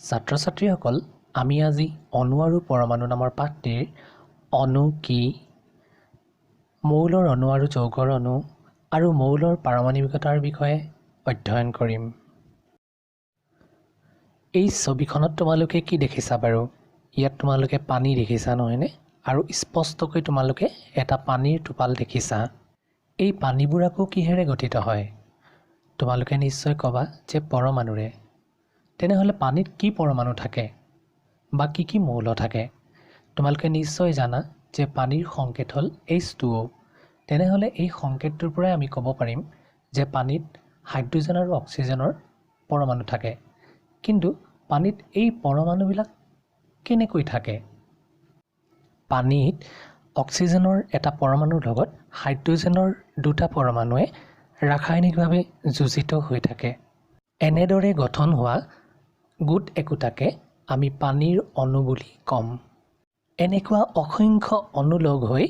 ছাত্ৰ ছাত্ৰীসকল আমি আজি অণু আৰু পৰমাণু নামৰ পাঠটিৰ অণু কি, মৌলৰ অণু আৰু যৌগৰ অণু আৰু মৌলৰ পাৰমাণৱিকতাৰ বিষয়ে অধ্যয়ন কৰিম। এই ছবিখনত তোমালোকে কি দেখিছা বাৰু? ইয়াত তোমালোকে পানী দেখিছা নহয়নে? আৰু স্পষ্টকৈ তোমালোকে এটা পানীৰ টোপাল দেখিছা। এই পানীবোৰ আকৌ কিহেৰে গঠিত হয়? তোমালোকে নিশ্চয় ক'বা যে পৰমাণুৰে। তেনেহ'লে পানীত কি পৰমাণু থাকে বা কি মৌল থাকে? তোমালোকে নিশ্চয় জানা যে পানীৰ সংকেত হ'ল H2O। তেনেহ'লে এই সংকেতটোৰ পৰাই আমি ক'ব পাৰিম যে পানীত হাইড্ৰজেন আৰু অক্সিজেনৰ পৰমাণু থাকে। কিন্তু পানীত এই পৰমাণুবিলাক কেনেকৈ থাকে? পানীত অক্সিজেনৰ এটা পৰমাণুৰ লগত হাইড্ৰজেনৰ দুটা পৰমাণুৱে ৰাসায়নিকভাৱে যোজিত হৈ থাকে। এনেদৰে গঠন হোৱা গোট একোটাকে আমি পানীৰ অণু বুলি ক'ম। এনেকুৱা অসংখ্য অণু লগ হৈ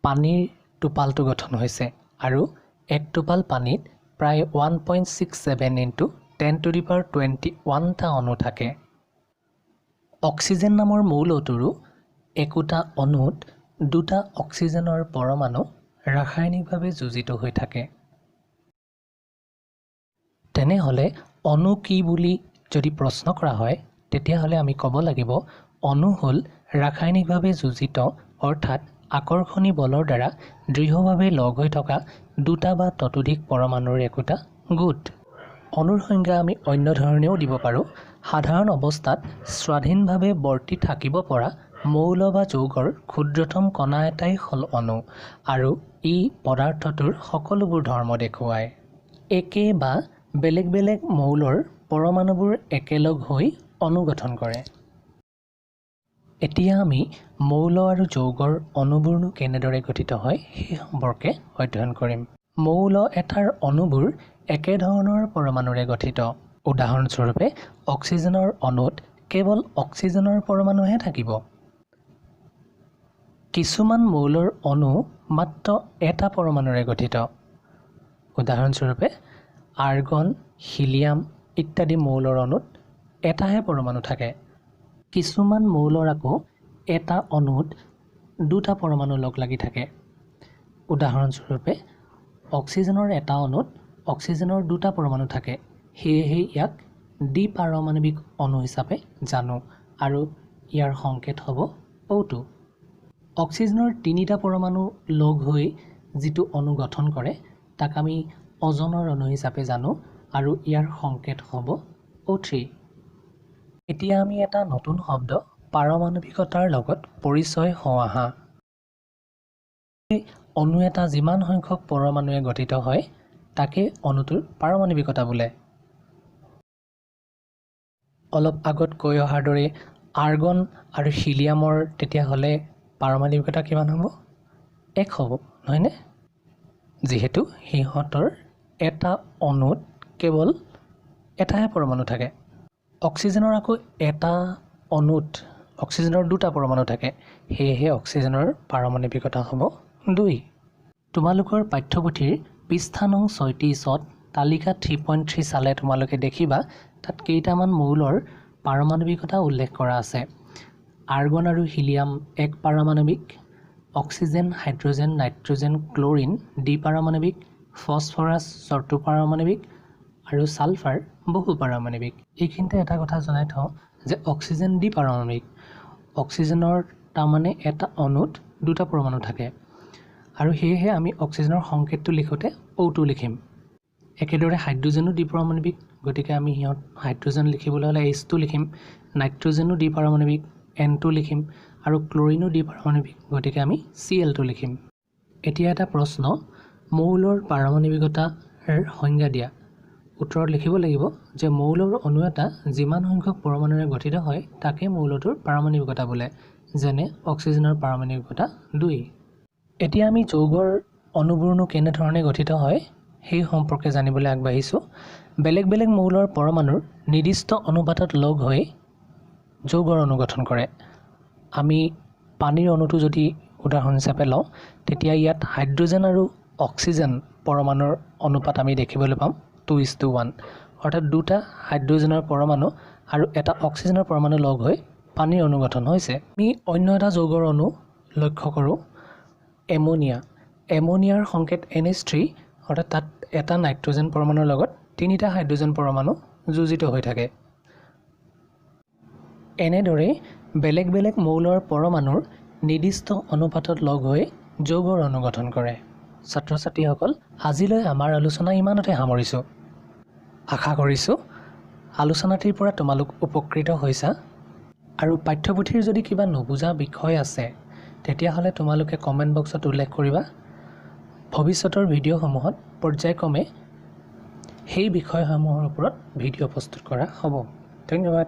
পানীৰ টোপালটো গঠন হৈছে আৰু এক টোপাল পানীত প্ৰায় 1.67 × 10⁻21টা অণু থাকে। অক্সিজেন নামৰ মৌলটোৰো একোটা অণুত দুটা অক্সিজেনৰ পৰমাণু ৰাসায়নিকভাৱে যোজিত হৈ থাকে। তেনেহ'লে অণু কি বুলি যদি প্ৰশ্ন কৰা হয়, তেতিয়াহ'লে আমি ক'ব লাগিব অণু হ'ল ৰাসায়নিকভাৱে যোজিত অৰ্থাৎ আকৰ্ষণী বলৰ দ্বাৰা দৃঢ়ভাৱে লগ হৈ থকা দুটা বা ততোধিক পৰমাণুৰ একোটা গোট। অণুৰ সংজ্ঞা আমি অন্য ধৰণেও দিব পাৰোঁ। সাধাৰণ অৱস্থাত স্বাধীনভাৱে বৰ্তি থাকিব পৰা মৌল বা যৌগৰ ক্ষুদ্ৰতম কণা এটাই হ'ল অণু আৰু ই পদাৰ্থটোৰ সকলোবোৰ ধৰ্ম দেখুৱায়। একে বা বেলেগ বেলেগ মৌলৰ পৰমাণুবোৰ একেলগ হৈ অণু গঠন কৰে। এতিয়া আমি মৌল আৰু যৌগৰ অণুবোৰনো কেনেদৰে গঠিত হয় সেই সম্পৰ্কে অধ্যয়ন কৰিম। মৌল এটাৰ অণুবোৰ একেধৰণৰ পৰমাণুৰে গঠিত। উদাহৰণস্বৰূপে অক্সিজেনৰ অণুত কেৱল অক্সিজেনৰ পৰমাণুহে থাকিব। কিছুমান মৌলৰ অণু মাত্ৰ এটা পৰমাণুৰে গঠিত। উদাহৰণস্বৰূপে আৰ্গন, হিলিয়াম ইত্যাদি মৌলৰ অণুত এটাহে পৰমাণু থাকে। কিছুমান মৌলৰ আকৌ এটা অণুত দুটা পৰমাণু লগ লাগি থাকে। উদাহৰণস্বৰূপে অক্সিজেনৰ এটা অণুত অক্সিজেনৰ দুটা পৰমাণু থাকে। সেয়েহে ইয়াক দ্বিপাৰমাণৱিক অণু হিচাপে জানো আৰু ইয়াৰ সংকেত হ'ব O2। অক্সিজেনৰ তিনিটা পৰমাণু লগ হৈ যিটো অণু গঠন কৰে তাক আমি অজনৰ অণু হিচাপে জানো আৰু ইয়াৰ সংকেত হ'ব O3। এতিয়া আমি এটা নতুন শব্দ পাৰমাণৱিকতাৰ লগত পৰিচয় হওঁ আহা। অণু এটা যিমান সংখ্যক পৰমাণুৱে গঠিত হয় তাকে অণুটোৰ পাৰমাণৱিকতা বোলে। অলপ আগত কৈ অহাৰ দৰে আৰ্গন আৰু হিলিয়ামৰ তেতিয়াহ'লে পাৰমাণৱিকতা কিমান হ'ব? 1 হ'ব, নহয়নে? যিহেতু সিহঁতৰ এটা অণুত কেৱল এটাহে পৰমাণু থাকে। অক্সিজেনৰ আকৌ এটা অণুত অক্সিজেনৰ দুটা পৰমাণু থাকে। সেয়েহে অক্সিজেনৰ পাৰমাণৱিকতা হ'ব 2। তোমালোকৰ পাঠ্যপুথিৰ পৃষ্ঠা নং 36ত তালিকা 3.3 চালে তোমালোকে দেখিবা তাত কেইটামান মৌলৰ পাৰমাণৱিকতা উল্লেখ কৰা আছে। আৰ্গন আৰু হিলিয়াম 1 পাৰমাণৱিক, অক্সিজেন, হাইড্ৰজেন, নাইট্ৰজেন, ক্লৰিন দ্বিপাৰমাণৱিক, ফছফৰাছ 4 পাৰমাণৱিক আৰু ছালফাৰ বহু পাৰমাণৱিক। এইখিনিতে এটা কথা জনাই থওঁ যে অক্সিজেন দ্বিপাৰমাণৱিক। অক্সিজেনৰ তাৰমানে এটা অণুত দুটা পৰমাণু থাকে আৰু সেয়েহে আমি অক্সিজেনৰ সংকেতটো লিখোঁতে O2 লিখিম। একেদৰে হাইড্ৰজেনো দ্বিপাৰমাণৱিক, গতিকে আমি হাইড্ৰজেন লিখিবলৈ হ'লে H2 লিখিম। নাইট্ৰজেনো দ্বিপাৰমাণৱিক N2 লিখিম আৰু ক্লৰিনো দ্বিপাৰমাণৱিক, গতিকে আমি Cl2 লিখিম। এতিয়া এটা প্ৰশ্ন, মৌলৰ পাৰমাণৱিকতাৰ সংজ্ঞা দিয়া। উত্তৰত লিখিব লাগিব যে মৌলৰ অণু এটা যিমান সংখ্যক পৰমাণুৰে গঠিত হয় তাকে মৌলটোৰ পাৰমাণৱিকতা বোলে। যেনে অক্সিজেনৰ পাৰমাণৱিকতা 2। এতিয়া আমি যৌগৰ অণুবোৰনো কেনেধৰণে গঠিত হয় সেই সম্পৰ্কে জানিবলৈ আগবাঢ়িছোঁ। বেলেগ বেলেগ মৌলৰ পৰমাণুৰ নিৰ্দিষ্ট অনুপাতত লগ হৈ যৌগৰ অণু গঠন কৰে। আমি পানীৰ অণুটো যদি উদাহৰণ হিচাপে লওঁ তেতিয়া ইয়াত হাইড্ৰজেন আৰু অক্সিজেন পৰমাণুৰ অনুপাত আমি দেখিবলৈ পাম 2:1, অৰ্থাৎ দুটা হাইড্ৰজেনৰ পৰমাণু আৰু এটা অক্সিজেনৰ পৰমাণু লগ হৈ পানীৰ অণু গঠন হৈছে। আমি অন্য এটা যৌগৰ অণু লক্ষ্য কৰোঁ, এমোনিয়া। এমোনিয়াৰ সংকেত NH3, অৰ্থাৎ তাত এটা নাইট্ৰজেন পৰমাণুৰ লগত 3টা হাইড্ৰজেন পৰমাণু যোজিত হৈ থাকে। এনেদৰে বেলেগ বেলেগ মৌলৰ পৰমাণুৰ নিৰ্দিষ্ট অনুপাতত লগ হৈ যৌগৰ অণু গঠন কৰে। ছাত্ৰ ছাত্ৰীসকল, আজিলৈ আমাৰ আলোচনা ইমানতে সামৰিছোঁ। আশা কৰিছোঁ আলোচনাটিৰ পৰা তোমালোক উপকৃত হৈছা। আৰু পাঠ্যপুথিৰ যদি কিবা নুবুজা বিষয় আছে তেতিয়াহ'লে তোমালোকে কমেণ্ট বক্সত উল্লেখ কৰিবা। ভৱিষ্যতৰ ভিডিঅ'সমূহত পৰ্যায়ক্ৰমে সেই বিষয়সমূহৰ ওপৰত ভিডিঅ' প্ৰস্তুত কৰা হ'ব। ধন্যবাদ।